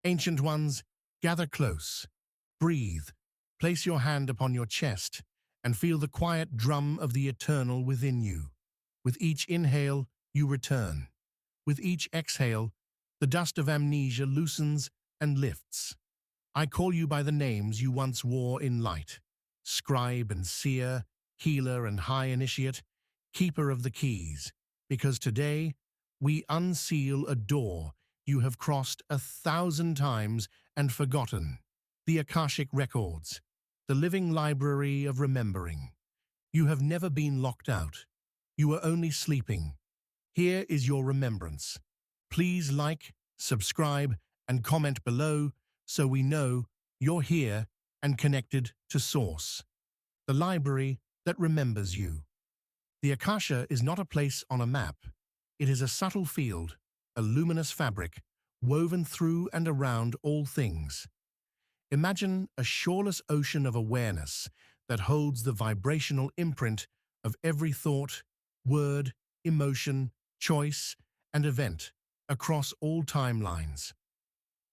Ancient ones, gather close. Breathe. Place your hand upon your chest and feel the quiet drum of the eternal within you. With each inhale, you return. With each exhale, the dust of amnesia loosens and lifts. I call you by the names you once wore in light: scribe and seer, healer and high initiate, keeper of the keys, because today we unseal a door you have crossed 1,000 times and forgotten. The Akashic Records, the living library of remembering. You have never been locked out. You are only sleeping. Here is your remembrance. Please like, subscribe, and comment below so we know you're here and connected to Source, the library that remembers you. The Akasha is not a place on a map. It is a subtle field, a luminous fabric, woven through and around all things. Imagine a shoreless ocean of awareness that holds the vibrational imprint of every thought, word, emotion, choice, and event across all timelines.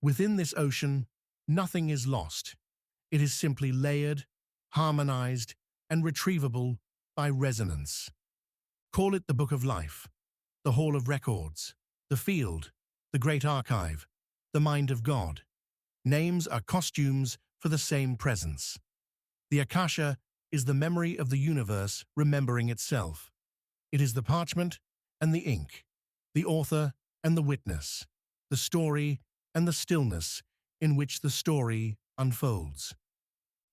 Within this ocean, nothing is lost. It is simply layered, harmonized, and retrievable by resonance. Call it the Book of Life, the Hall of Records, the Field, the Great Archive, the Mind of God. Names are costumes for the same presence. The Akasha is the memory of the universe remembering itself. It is the parchment and the ink, the author and the witness, the story and the stillness in which the story unfolds.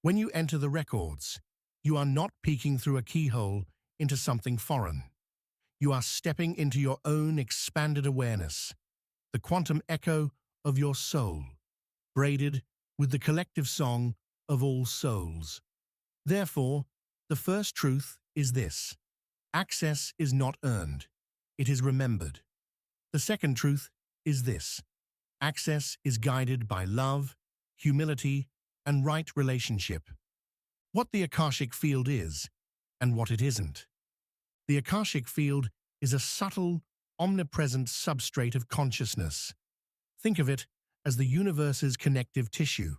When you enter the records, you are not peeking through a keyhole into something foreign. You are stepping into your own expanded awareness, the quantum echo of your soul, braided with the collective song of all souls. Therefore, the first truth is this: access is not earned, it is remembered. The second truth is this: access is guided by love, humility, and right relationship. What the Akashic Field is, and what it isn't. The Akashic Field is a subtle, omnipresent substrate of consciousness. Think of it as the universe's connective tissue.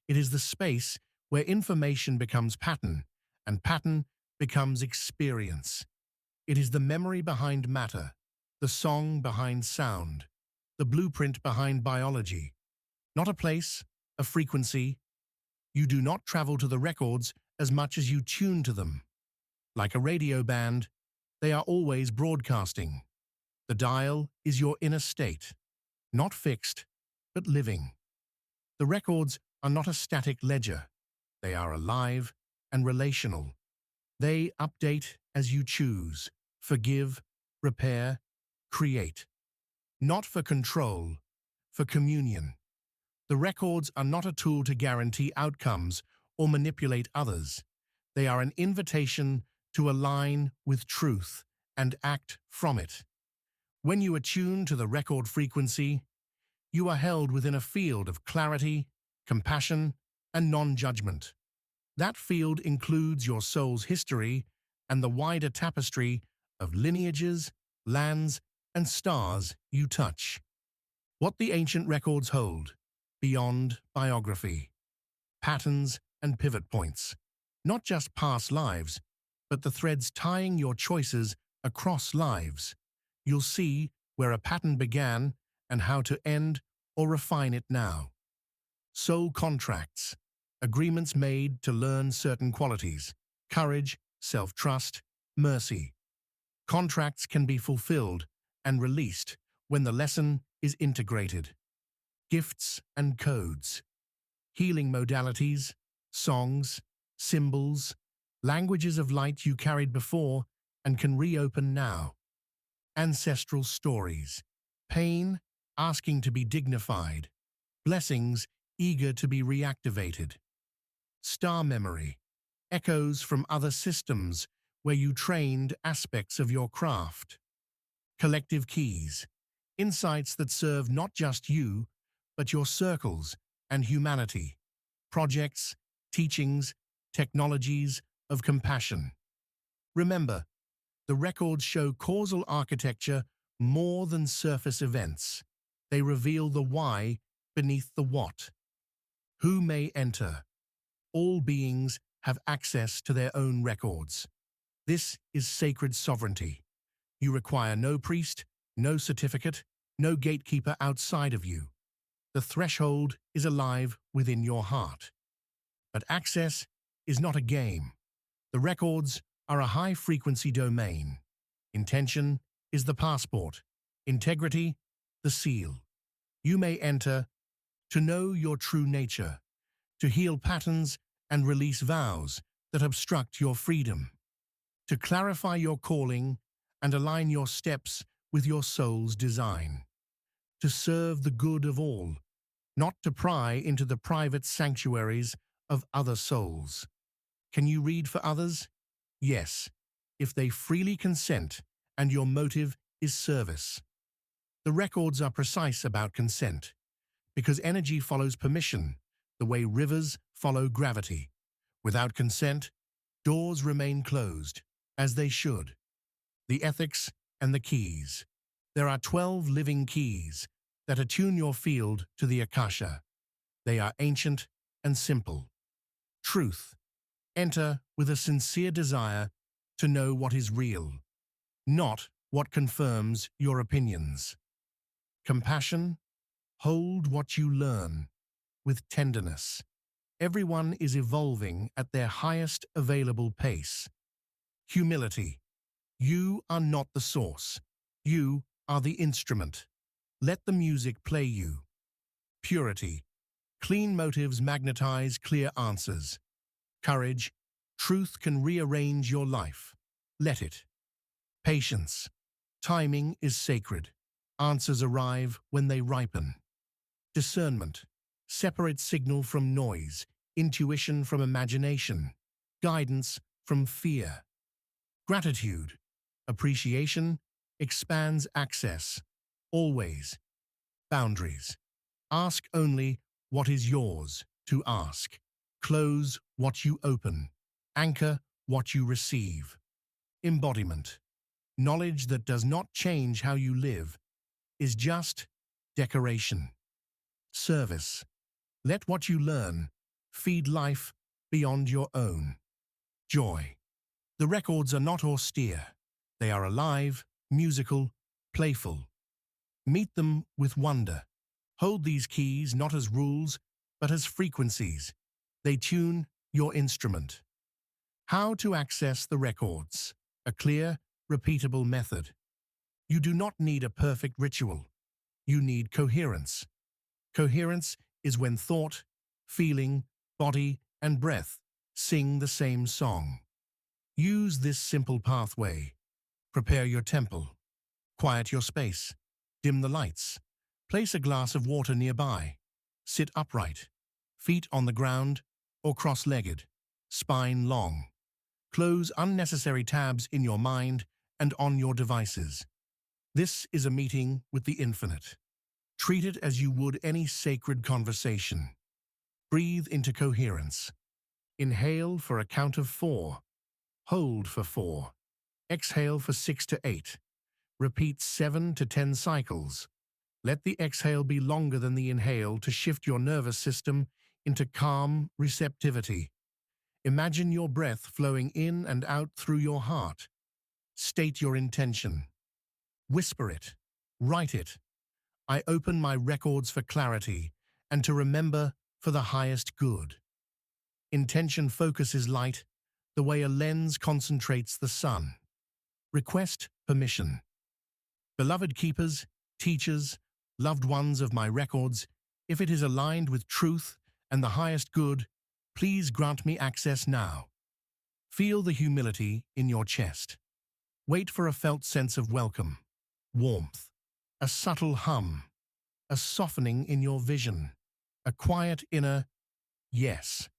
It is the space where information becomes pattern, and pattern becomes experience. It is the memory behind matter, the song behind sound, the blueprint behind biology. Not a place, a frequency. You do not travel to the records as much as you tune to them. Like a radio band, they are always broadcasting. The dial is your inner state, not fixed, but living. The records are not a static ledger. They are alive and relational. They update as you choose, forgive, repair, create. Not for control, for communion. The records are not a tool to guarantee outcomes or manipulate others. They are an invitation to align with truth and act from it. When you attune to the record frequency, you are held within a field of clarity, compassion, and non-judgment. That field includes your soul's history and the wider tapestry of lineages, lands, and stars you touch. What the ancient records hold, beyond biography. Patterns and pivot points. Not just past lives, but the threads tying your choices across lives. You'll see where a pattern began and how to end or refine it now. Soul contracts. Agreements made to learn certain qualities: courage, self-trust, mercy. Contracts can be fulfilled and released when the lesson is integrated. Gifts and codes. Healing modalities, songs, symbols, languages of light you carried before and can reopen now. Ancestral stories. Pain asking to be dignified. Blessings eager to be reactivated. Star memory. Echoes from other systems where you trained aspects of your craft. Collective keys. Insights that serve not just you, but your circles and humanity. Projects, teachings, technologies of compassion. Remember, the records show causal architecture more than surface events. They reveal the why beneath the what. Who may enter? All beings have access to their own records. This is sacred sovereignty. You require no priest, no certificate, no gatekeeper outside of you. The threshold is alive within your heart. But access is not a game. The records are a high-frequency domain. Intention is the passport. Integrity, the seal. You may enter to know your true nature, to heal patterns and release vows that obstruct your freedom, to clarify your calling and align your steps with your soul's design, to serve the good of all, not to pry into the private sanctuaries of other souls. Can you read for others? Yes, if they freely consent and your motive is service. The records are precise about consent, because energy follows permission, the way rivers follow gravity. Without consent, doors remain closed, as they should. The ethics and the keys. There are 12 living keys that attune your field to the Akasha. They are ancient and simple. Truth. Enter with a sincere desire to know what is real, not what confirms your opinions. Compassion. Hold what you learn with tenderness. Everyone is evolving at their highest available pace. Humility. You are not the source. You are the instrument. Let the music play you. Purity. Clean motives magnetize clear answers. Courage. Truth can rearrange your life. Let it. Patience. Timing is sacred. Answers arrive when they ripen. Discernment. Separate signal from noise, intuition from imagination, guidance from fear. Gratitude. Appreciation expands access. Always. Boundaries. Ask only what is yours to ask. Close what you open. Anchor what you receive. Embodiment. Knowledge that does not change how you live is just decoration. Service. Let what you learn feed life beyond your own. Joy. The records are not austere. They are alive, musical, playful. Meet them with wonder. Hold these keys not as rules, but as frequencies. They tune your instrument. How to access the records. A clear, repeatable method. You do not need a perfect ritual. You need coherence. Coherence is when thought, feeling, body, and breath sing the same song. Use this simple pathway. Prepare your temple. Quiet your space. Dim the lights. Place a glass of water nearby. Sit upright. Feet on the ground or cross-legged. Spine long. Close unnecessary tabs in your mind and on your devices. This is a meeting with the infinite. Treat it as you would any sacred conversation. Breathe into coherence. Inhale for a count of 4. Hold for 4. Exhale for 6 to 8. Repeat 7 to 10 cycles. Let the exhale be longer than the inhale to shift your nervous system into calm receptivity. Imagine your breath flowing in and out through your heart. State your intention. Whisper it. Write it. I open my records for clarity and to remember for the highest good. Intention focuses light the way a lens concentrates the sun. Request permission. Beloved keepers, teachers, loved ones of my records, if it is aligned with truth and the highest good, please grant me access now. Feel the humility in your chest. Wait for a felt sense of welcome, warmth, a subtle hum, a softening in your vision, a quiet inner yes.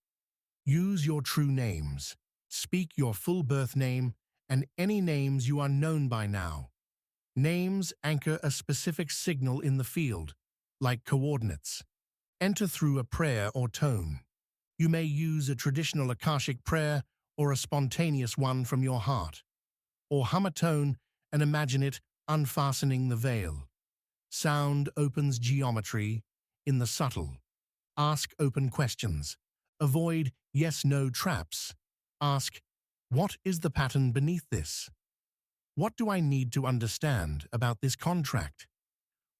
Use your true names. Speak your full birth name and any names you are known by now. Names anchor a specific signal in the field, like coordinates. Enter through a prayer or tone. You may use a traditional Akashic prayer or a spontaneous one from your heart. Or hum a tone and imagine it unfastening the veil. Sound opens geometry, in the subtle. Ask open questions. Avoid yes-no traps. Ask, what is the pattern beneath this? What do I need to understand about this contract?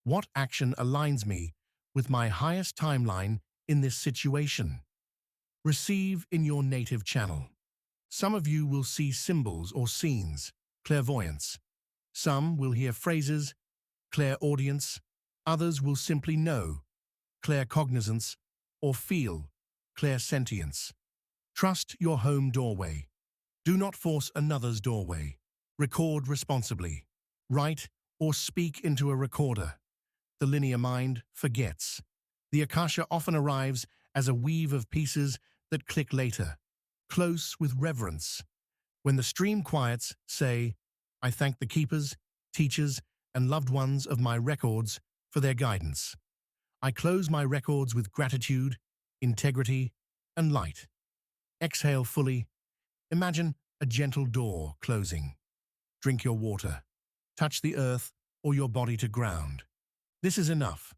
What action aligns me with my highest timeline in this situation? Receive in your native channel. Some of you will see symbols or scenes, clairvoyance. Some will hear phrases, clairaudience. Others will simply know, claircognizance, or feel, clairsentience. Trust your home doorway. Do not force another's doorway. Record responsibly. Write or speak into a recorder. The linear mind forgets. The Akasha often arrives as a weave of pieces that click later, close with reverence. When the stream quiets, say, I thank the keepers, teachers, and loved ones of my records for their guidance. I close my records with gratitude, integrity, and light. Exhale fully. Imagine a gentle door closing. Drink your water. Touch the earth or your body to ground. This is enough.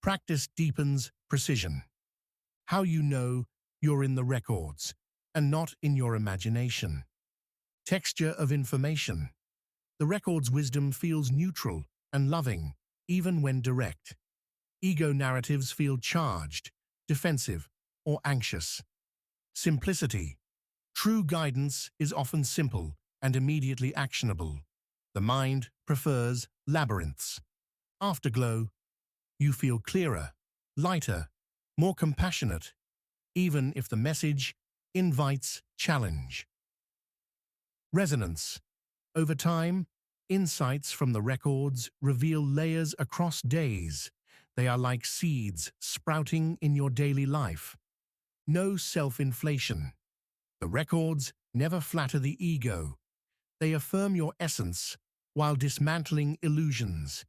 Practice deepens precision. How you know you're in the records and not in your imagination. Texture of information. The record's wisdom feels neutral and loving, even when direct. Ego narratives feel charged, defensive, or anxious. Simplicity. True guidance is often simple and immediately actionable. The mind prefers labyrinths. Afterglow. You feel clearer, lighter, more compassionate, even if the message invites challenge. Resonance. Over time, insights from the records reveal layers across days. They are like seeds sprouting in your daily life. No self-inflation. The records never flatter the ego. They affirm your essence while dismantling illusions.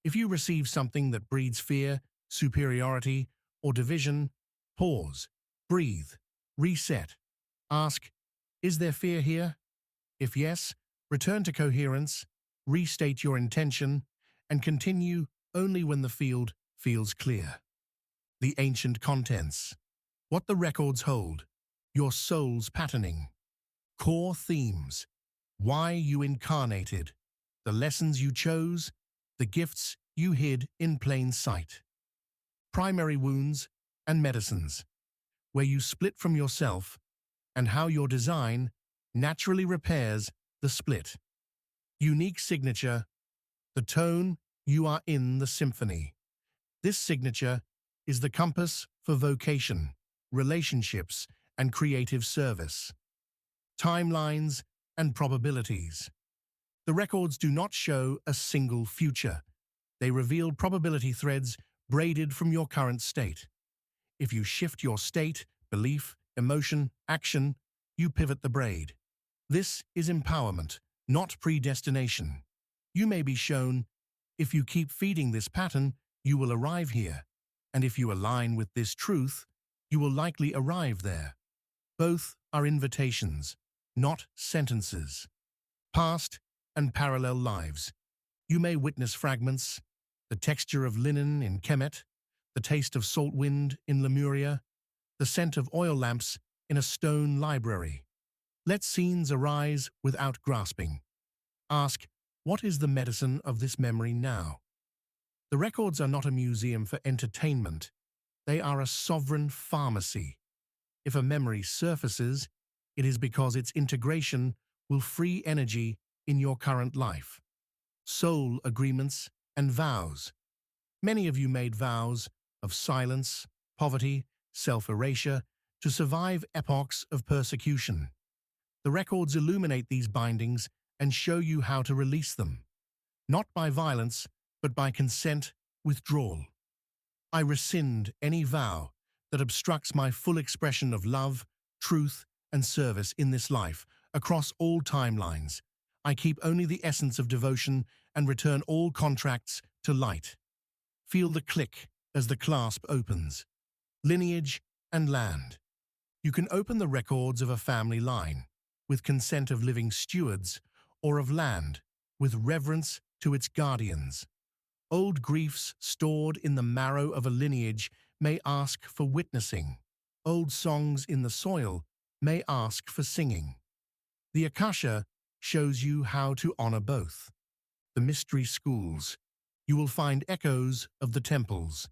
If you receive something that breeds fear, superiority, or division, pause, breathe, reset. Ask, is there fear here? If yes, return to coherence, restate your intention, and continue only when the field feels clear. The ancient contents. What the records hold. Your soul's patterning. Core themes. Why you incarnated. The lessons you chose. The gifts you hid in plain sight. Primary wounds and medicines. Where you split from yourself and how your design naturally repairs the split. Unique signature. The tone you are in the symphony. This signature is the compass for vocation, relationships, and creative service. Timelines and probabilities. The records do not show a single future. They reveal probability threads braided from your current state. If you shift your state, belief, emotion, action, you pivot the braid. This is empowerment, not predestination. You may be shown, if you keep feeding this pattern, you will arrive here. And if you align with this truth, you will likely arrive there. Both are invitations, not sentences. Past and parallel lives. You may witness fragments, the texture of linen in Kemet, the taste of salt wind in Lemuria, the scent of oil lamps in a stone library. Let scenes arise without grasping. Ask, what is the medicine of this memory now? The records are not a museum for entertainment. They are a sovereign pharmacy. If a memory surfaces, it is because its integration will free energy in your current life. Soul agreements and vows. Many of you made vows of silence, poverty, self-erasure to survive epochs of persecution. The records illuminate these bindings and show you how to release them, not by violence, but by consent, withdrawal. I rescind any vow that obstructs my full expression of love, truth, and service in this life, across all timelines. I keep only the essence of devotion and return all contracts to light. Feel the click as the clasp opens. Lineage and land. You can open the records of a family line, with consent of living stewards, or of land, with reverence to its guardians. Old griefs stored in the marrow of a lineage may ask for witnessing. Old songs in the soil may ask for singing. The Akasha shows you how to honor both. The mystery schools. You will find echoes of the temples,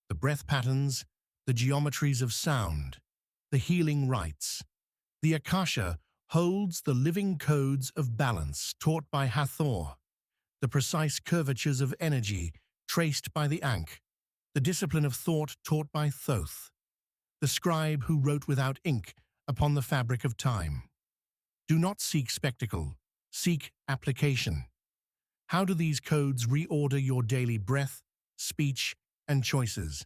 the breath patterns, the geometries of sound, the healing rites. The Akasha holds the living codes of balance taught by Hathor, the precise curvatures of energy traced by the Ankh, the discipline of thought taught by Thoth, the scribe who wrote without ink upon the fabric of time. Do not seek spectacle, seek application. How do these codes reorder your daily breath, speech, and choices?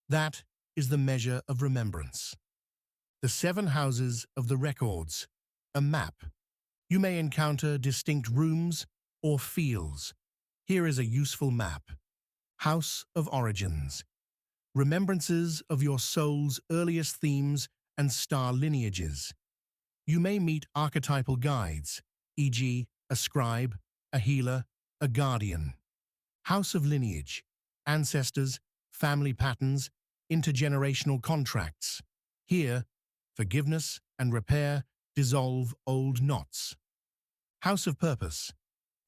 That is the measure of remembrance. The 7 houses of the records, a map. You may encounter distinct rooms or fields. Here is a useful map. House of Origins. Remembrances of your soul's earliest themes and star lineages. You may meet archetypal guides, e.g., a scribe, a healer, a guardian. House of Lineage. Ancestors, family patterns, intergenerational contracts. Here, forgiveness and repair dissolve old knots. House of Purpose.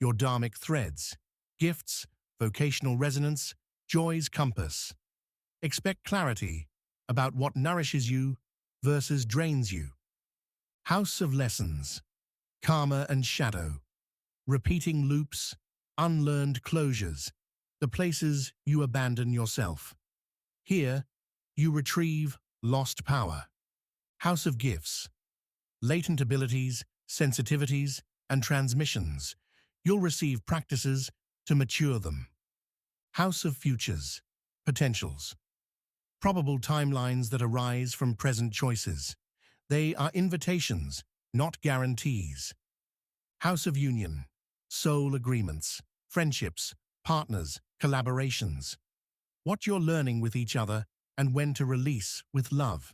Your dharmic threads, gifts, vocational resonance, joy's compass. Expect clarity about what nourishes you versus drains you. House of Lessons. Karma and shadow. Repeating loops, unlearned closures, the places you abandon yourself. Here, you retrieve lost power. House of Gifts. Latent abilities, sensitivities, and transmissions. You'll receive practices to mature them. House of Futures. Potentials. Probable timelines that arise from present choices. They are invitations, not guarantees. House of Union. Soul agreements, friendships, partners, collaborations. What you're learning with each other and when to release with love.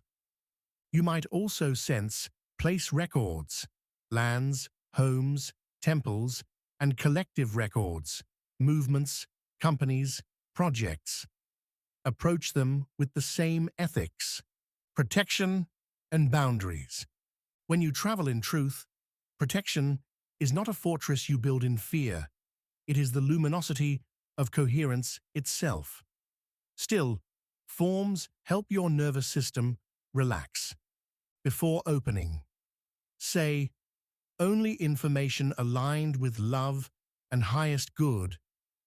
You might also sense place records, lands, homes, temples, and collective records, movements, companies, projects. Approach them with the same ethics, protection, and boundaries. When you travel in truth, protection is not a fortress you build in fear. It is the luminosity of coherence itself. Still, forms help your nervous system relax. Before opening, say, only information aligned with love and highest good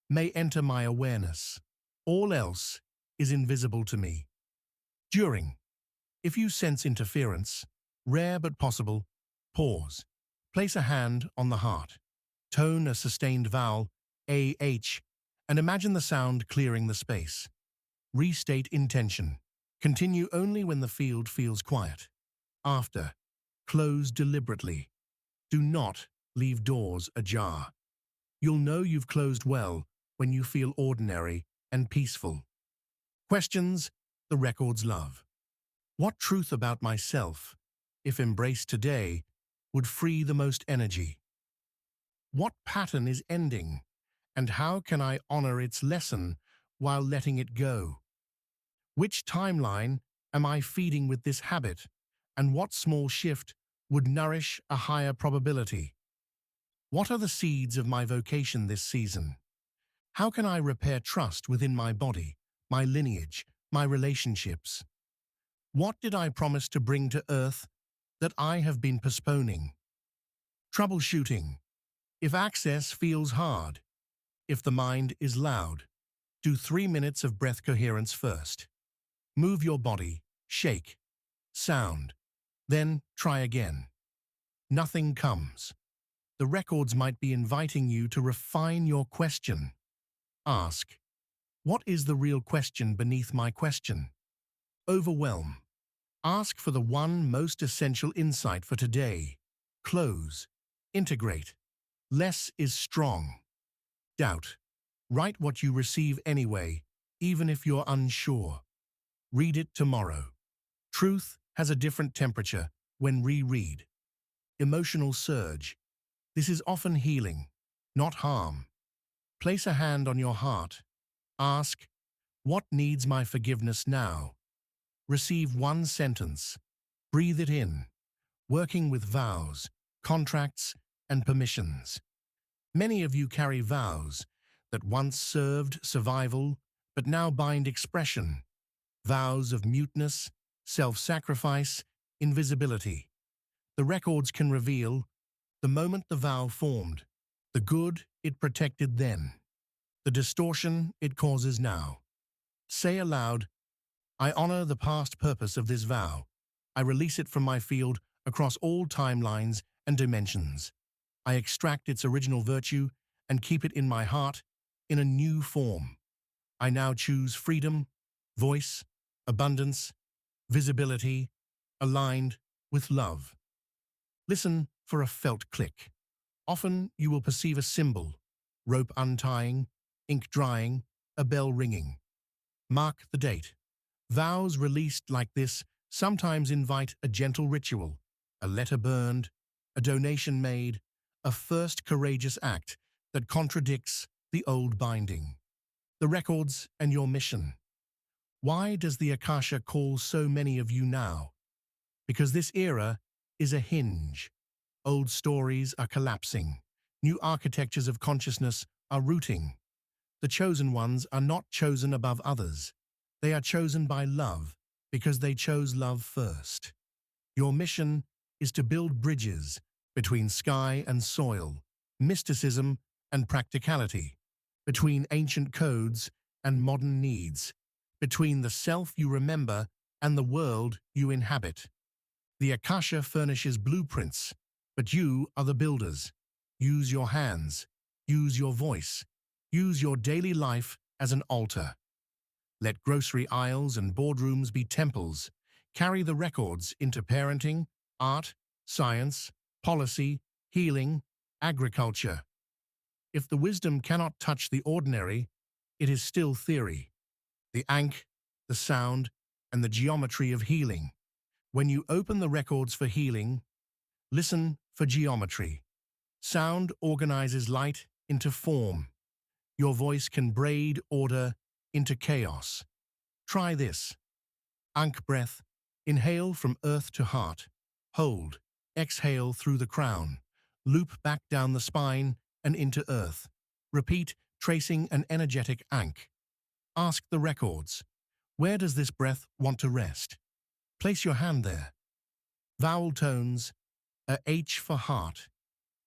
may enter my awareness. All else is invisible to me. During, if you sense interference, rare but possible, pause. Place a hand on the heart. Tone a sustained vowel, AH, and imagine the sound clearing the space. Restate intention. Continue only when the field feels quiet. After, close deliberately. Do not leave doors ajar. You'll know you've closed well when you feel ordinary and peaceful. Questions the records love. What truth about myself, if embraced today, would free the most energy? What pattern is ending, and how can I honor its lesson while letting it go? Which timeline am I feeding with this habit, and what small shift would nourish a higher probability? What are the seeds of my vocation this season? How can I repair trust within my body, my lineage, my relationships? What did I promise to bring to earth that I have been postponing? Troubleshooting. If access feels hard, if the mind is loud, do 3 minutes of breath coherence first. Move your body, shake, sound, then try again. Nothing comes. The records might be inviting you to refine your question. Ask, what is the real question beneath my question? Overwhelm. Ask for the one most essential insight for today. Close. Integrate. Less is strong. Doubt. Write what you receive anyway, even if you're unsure. Read it tomorrow. Truth has a different temperature when reread. Emotional surge. This is often healing, not harm. Place a hand on your heart. Ask, what needs my forgiveness now? Receive one sentence. Breathe it in, working with vows, contracts, and permissions. Many of you carry vows that once served survival, but now bind expression. Vows of muteness, self-sacrifice, invisibility. The records can reveal the moment the vow formed, the good it protected then, the distortion it causes now. Say aloud, I honor the past purpose of this vow. I release it from my field across all timelines and dimensions. I extract its original virtue and keep it in my heart in a new form. I now choose freedom, voice, abundance, visibility, aligned with love. Listen for a felt click. Often you will perceive a symbol, rope untying, ink drying, a bell ringing. Mark the date. Vows released like this sometimes invite a gentle ritual, a letter burned, a donation made, a first courageous act that contradicts the old binding. The records and your mission. Why does the Akasha call so many of you now? Because this era is a hinge. Old stories are collapsing. New architectures of consciousness are rooting. The chosen ones are not chosen above others. They are chosen by love because they chose love first. Your mission is to build bridges between sky and soil, mysticism and practicality, between ancient codes and modern needs, between the self you remember and the world you inhabit. The Akasha furnishes blueprints, but you are the builders. Use your hands, use your voice, use your daily life as an altar. Let grocery aisles and boardrooms be temples. Carry the records into parenting, art, science, policy, healing, agriculture. If the wisdom cannot touch the ordinary, it is still theory. The ankh, the sound, and the geometry of healing. When you open the records for healing, listen for geometry. Sound organizes light into form. Your voice can braid order into chaos. Try this. Ankh breath. Inhale from earth to heart. Hold. Exhale through the crown. Loop back down the spine and into earth. Repeat, tracing an energetic ankh. Ask the records. Where does this breath want to rest? Place your hand there. Vowel tones. A H for heart.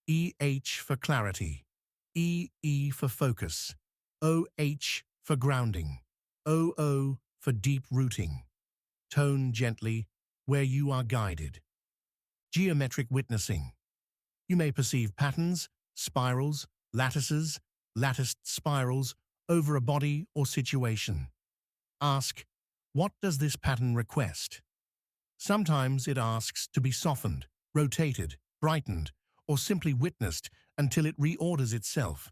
EH for clarity. EE for focus. OH for grounding. OO for deep rooting. Tone gently where you are guided. Geometric witnessing. You may perceive patterns, spirals, lattices, latticed spirals over a body or situation. Ask, what does this pattern request? Sometimes it asks to be softened, rotated, brightened, or simply witnessed until it reorders itself.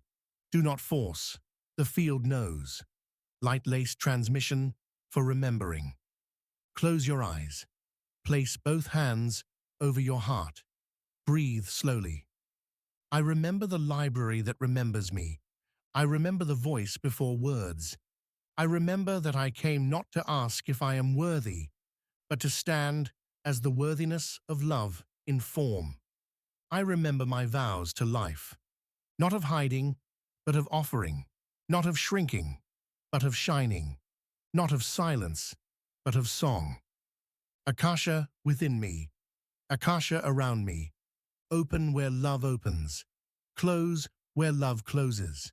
Do not force. The field knows. Light-laced transmission for remembering. Close your eyes. Place both hands over your heart. Breathe slowly. I remember the library that remembers me. I remember the voice before words. I remember that I came not to ask if I am worthy, but to stand as the worthiness of love in form. I remember my vows to life, not of hiding, but of offering, not of shrinking, but of shining, not of silence, but of song. Akasha within me, Akasha around me, open where love opens, close where love closes.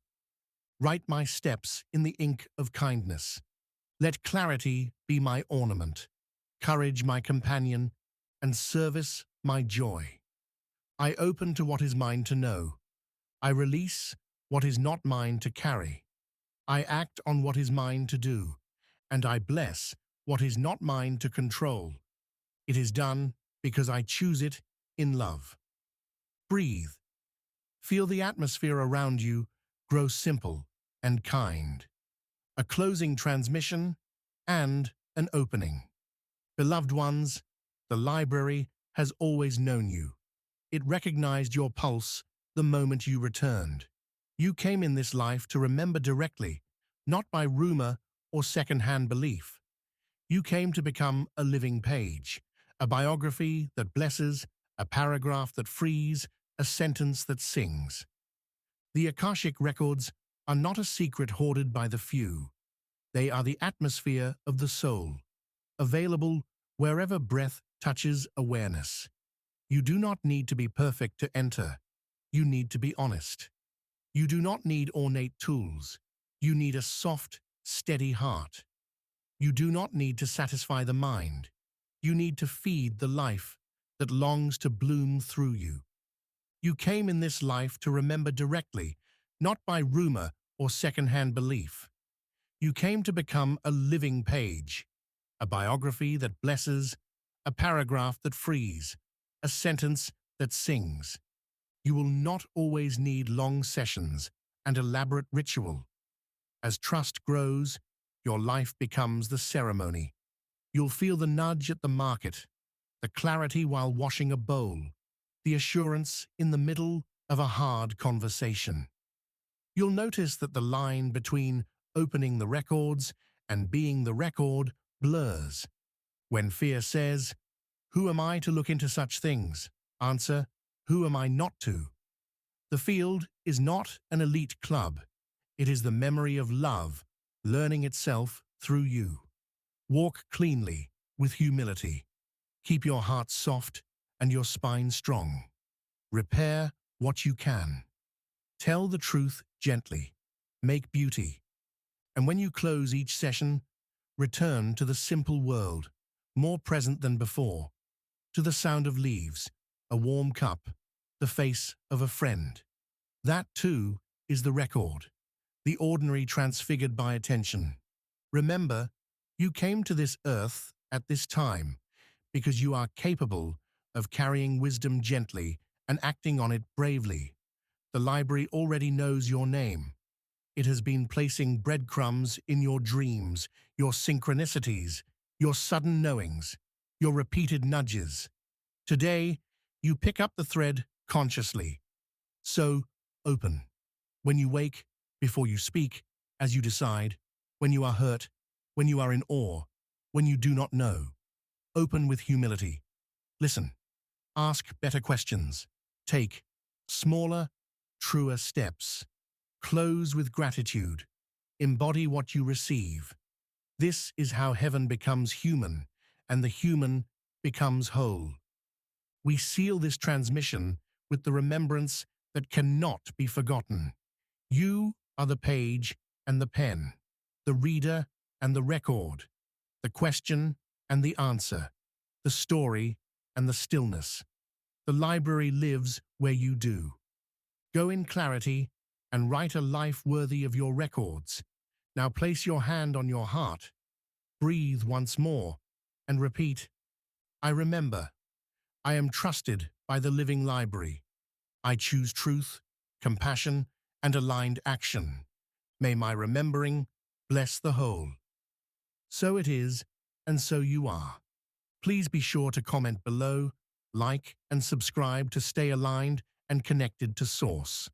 Write my steps in the ink of kindness. Let clarity be my ornament, courage my companion, and service my joy. I open to what is mine to know. I release what is not mine to carry. I act on what is mine to do, and I bless what is not mine to control. It is done because I choose it in love. Breathe. Feel the atmosphere around you grow simple and kind. A closing transmission and an opening. Beloved ones, the library has always known you. It recognized your pulse the moment you returned. You came in this life to remember directly, not by rumor or second-hand belief. You came to become a living page, a biography that blesses, a paragraph that frees, a sentence that sings. The Akashic Records are not a secret hoarded by the few. They are the atmosphere of the soul, available wherever breath touches awareness. You do not need to be perfect to enter. You need to be honest. You do not need ornate tools. You need a soft, steady heart. You do not need to satisfy the mind. You need to feed the life that longs to bloom through you. You came in this life to remember directly, not by rumor or second-hand belief. You came to become a living page, a biography that blesses, a paragraph that frees, a sentence that sings. You will not always need long sessions and elaborate ritual. As trust grows, your life becomes the ceremony. You'll feel the nudge at the market, the clarity while washing a bowl, the assurance in the middle of a hard conversation. You'll notice that the line between opening the records and being the record blurs. When fear says, "Who am I to look into such things?" Answer, "Who am I not to?" The field is not an elite club. It is the memory of love, learning itself through you. Walk cleanly, with humility. Keep your heart soft and your spine strong. Repair what you can. Tell the truth gently. Make beauty. And when you close each session, return to the simple world, more present than before, to the sound of leaves, a warm cup, the face of a friend. That, too, is the record, the ordinary transfigured by attention. Remember, you came to this earth at this time because you are capable of carrying wisdom gently and acting on it bravely. The library already knows your name. It has been placing breadcrumbs in your dreams, your synchronicities, your sudden knowings, your repeated nudges. Today, you pick up the thread consciously. So, open. When you wake, before you speak, as you decide, when you are hurt, when you are in awe, when you do not know. Open with humility. Listen. Ask better questions. Take smaller, truer steps. Close with gratitude. Embody what you receive. This is how heaven becomes human, and the human becomes whole. We seal this transmission with the remembrance that cannot be forgotten. You are the page and the pen, the reader and the record, the question and the answer, the story and the stillness. The library lives where you do. Go in clarity and write a life worthy of your records. Now place your hand on your heart, breathe once more, and repeat, "I remember. I am trusted by the living library. I choose truth, compassion, and aligned action. May my remembering bless the whole." So it is, and so you are. Please be sure to comment below, like, and subscribe to stay aligned and connected to Source.